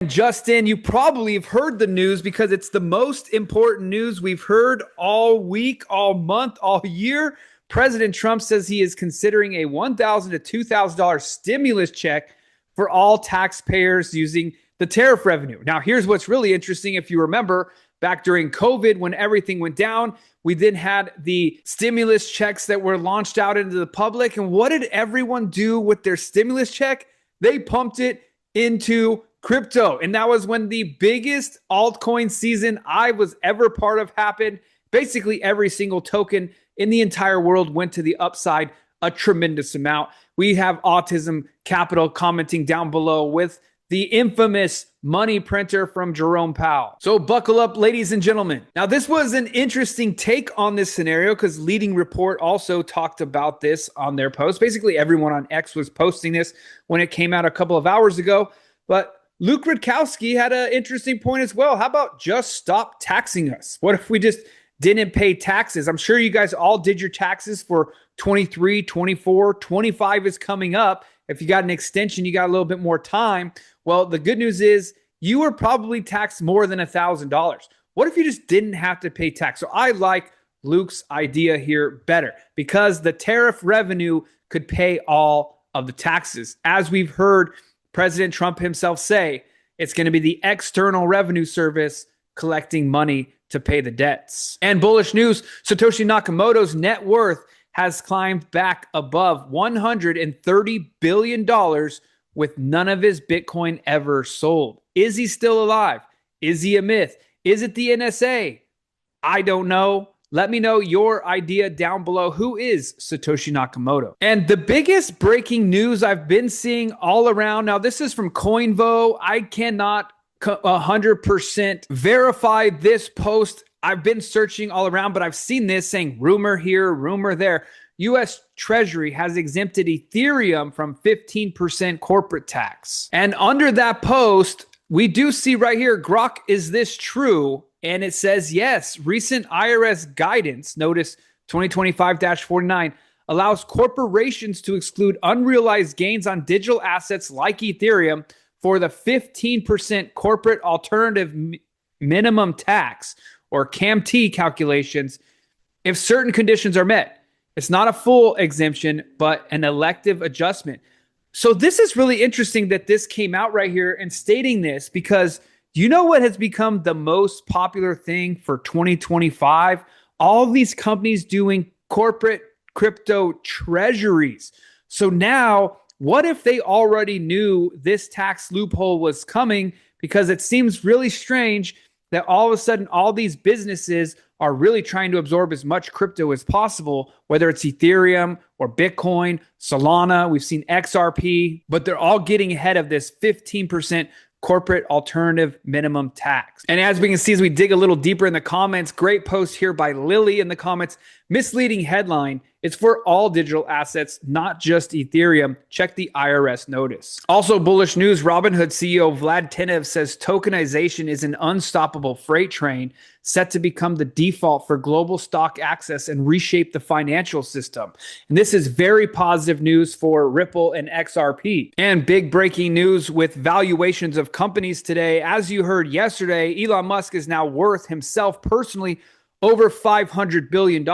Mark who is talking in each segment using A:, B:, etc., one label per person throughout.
A: Justin, you probably have heard the news because it's the most important news we've heard all week, all month, all year. President Trump says he is considering a $1,000 to $2,000 stimulus check for all taxpayers using the tariff revenue. Now, here's what's really interesting. If you remember, back during COVID, when everything went down, we then had the stimulus checks that were launched out into the public. And what did everyone do with their stimulus check? They pumped it into crypto. And that was when the biggest altcoin season I was ever part of happened. Basically, every single token in the entire world went to the upside a tremendous amount. We have Autism Capital commenting down below with the infamous money printer from Jerome Powell. So buckle up, ladies and gentlemen. Now, this was an interesting take on this scenario because Leading Report also talked about this on their post. Basically, everyone on X was posting this when it came out a couple of hours ago. But Luke Rutkowski had an interesting point as well. How about just stop taxing us? What if we just didn't pay taxes? I'm sure you guys all did your taxes for 23, 24, 25 is coming up. If you got an extension, you got a little bit more time. Well, the good news is you were probably taxed more than $1,000. What if you just didn't have to pay tax? So I like Luke's idea here better because the tariff revenue could pay all of the taxes. As we've heard President Trump himself say, it's going to be the External Revenue Service collecting money to pay the debts. And bullish news, Satoshi Nakamoto's net worth has climbed back above $130 billion with none of his Bitcoin ever sold. Is he still alive? Is he a myth? Is it the NSA? I don't know. Let me know your idea down below. Who is Satoshi Nakamoto? And the biggest breaking news I've been seeing all around, now this is from CoinVo. I cannot 100% verify this post. I've been searching all around, but I've seen this saying rumor here, rumor there. U.S. Treasury has exempted Ethereum from 15% corporate tax. And under that post, we do see right here, Grok, is this true? And it says, yes, recent IRS guidance, notice 2025-49, allows corporations to exclude unrealized gains on digital assets like Ethereum for the 15% corporate alternative minimum tax, or CAMT calculations, if certain conditions are met. It's not a full exemption, but an elective adjustment. So this is really interesting that this came out right here and stating this, because you know what has become the most popular thing for 2025? All these companies doing corporate crypto treasuries. So now, what if they already knew this tax loophole was coming? Because it seems really strange that all of a sudden all these businesses are really trying to absorb as much crypto as possible, whether it's Ethereum or Bitcoin, Solana, we've seen XRP, but they're all getting ahead of this 15% corporate alternative minimum tax. And as we can see, as we dig a little deeper in the comments, great post here by Lily in the comments, misleading headline, it's for all digital assets, not just Ethereum. Check the IRS notice. Also bullish news, Robinhood CEO Vlad Tenev says tokenization is an unstoppable freight train set to become the default for global stock access and reshape the financial system. And this is very positive news for Ripple and XRP. And big breaking news with valuations of companies today. As you heard yesterday, Elon Musk is now worth himself personally over $500 billion.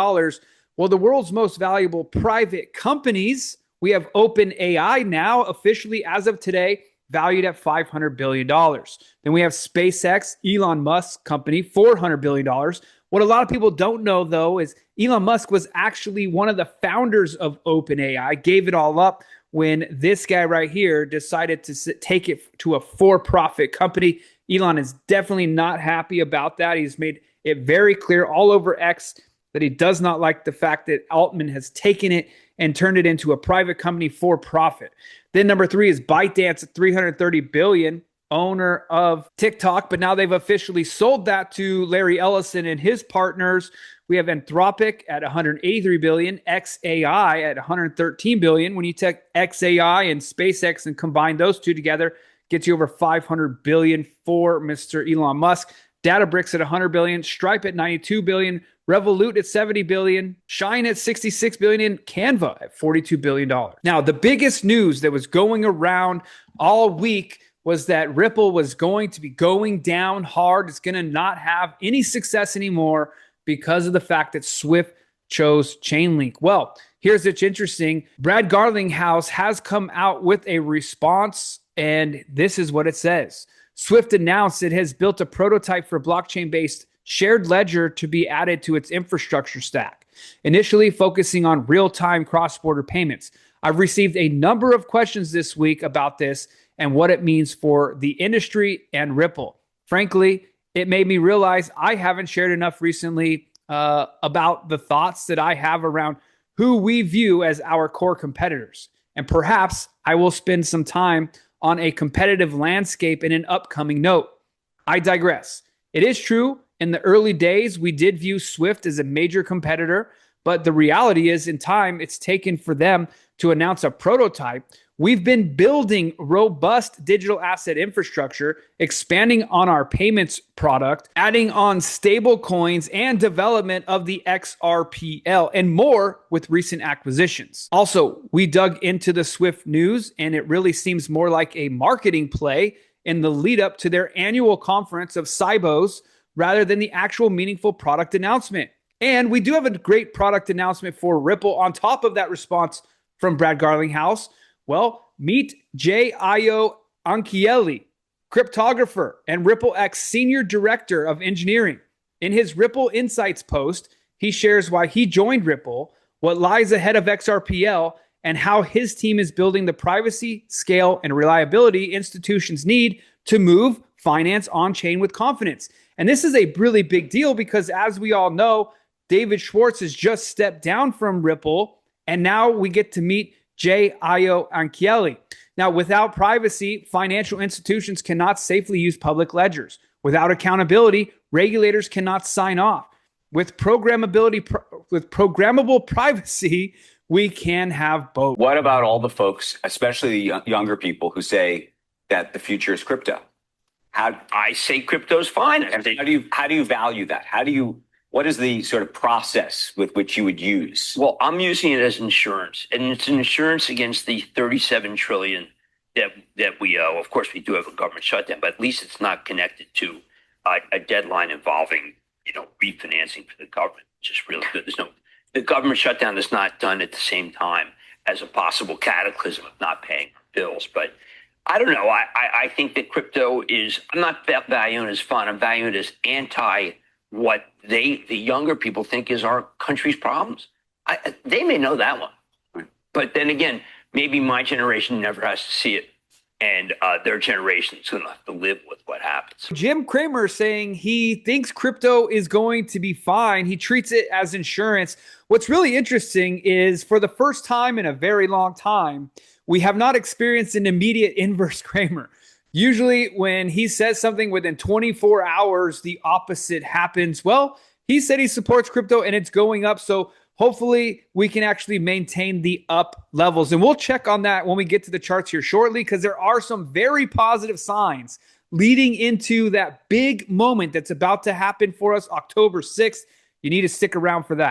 A: Well, the world's most valuable private companies, we have OpenAI now officially as of today, valued at $500 billion. Then we have SpaceX, Elon Musk company, $400 billion. What a lot of people don't know, though, is Elon Musk was actually one of the founders of OpenAI, gave it all up when this guy right here decided to take it to a for-profit company. Elon is definitely not happy about that. He's made it very clear all over X that he does not like the fact that Altman has taken it and turned it into a private company for profit. Then number 3 is ByteDance at $330 billion, owner of TikTok, but now they've officially sold that to Larry Ellison and his partners. We have Anthropic at $183 billion, XAI at $113 billion. When you take XAI and SpaceX and combine those two together, gets you over $500 billion for Mr. Elon Musk. Databricks at $100 billion, Stripe at $92 billion, Revolut at $70 billion, Shine at $66 billion, and Canva at $42 billion. Now, the biggest news that was going around all week was that Ripple was going to be going down hard. It's going to not have any success anymore because of the fact that Swift chose Chainlink. Well, here's what's interesting. Brad Garlinghouse has come out with a response, and this is what it says. Swift announced it has built a prototype for blockchain-based shared ledger to be added to its infrastructure stack, initially focusing on real-time cross-border payments. I've received a number of questions this week about this and what it means for the industry and Ripple. Frankly, it made me realize I haven't shared enough recently about the thoughts that I have around who we view as our core competitors. And perhaps I will spend some time on a competitive landscape in an upcoming note. I digress. It is true, in the early days, we did view Swift as a major competitor, but the reality is in time, it's taken for them to announce a prototype. We've been building robust digital asset infrastructure, expanding on our payments product, adding on stable coins and development of the XRPL and more with recent acquisitions. Also, we dug into the Swift news and it really seems more like a marketing play in the lead up to their annual conference of Cybos rather than the actual meaningful product announcement. And we do have a great product announcement for Ripple on top of that response from Brad Garlinghouse. Well, meet J.I.O. Anchieli, cryptographer and RippleX Senior Director of Engineering. In his Ripple Insights post, he shares why he joined Ripple, what lies ahead of XRPL, and how his team is building the privacy, scale, and reliability institutions need to move finance on-chain with confidence. And this is a really big deal because, as we all know, David Schwartz has just stepped down from Ripple, and now we get to meet J.I.O. Anchieli. Now, without privacy, financial institutions cannot safely use public ledgers. Without accountability, regulators cannot sign off. With programmable privacy, we can have both.
B: What about all the folks, especially the younger people, who say that the future is crypto?
C: I say crypto's fine.
B: How do you value that? What is the sort of process with which you would use?
C: Well, I'm using it as insurance, and it's an insurance against the $37 trillion that we owe. Of course, we do have a government shutdown, but at least it's not connected to a deadline involving, refinancing for the government, which is really good. The government shutdown is not done at the same time as a possible cataclysm of not paying bills. But I don't know. I think that crypto is, I'm not valuing it as fun. I'm valuing it as anti what the younger people think is our country's problems. They may know that one.
B: Right.
C: But then again, maybe my generation never has to see it. And their generation is going to have to live with what happens.
A: Jim Cramer saying he thinks crypto is going to be fine. He treats it as insurance. What's really interesting is, for the first time in a very long time, we have not experienced an immediate inverse Cramer. Usually when he says something within 24 hours, the opposite happens. Well, he said he supports crypto and it's going up. So hopefully we can actually maintain the up levels. And we'll check on that when we get to the charts here shortly, because there are some very positive signs leading into that big moment that's about to happen for us October 6th. You need to stick around for that.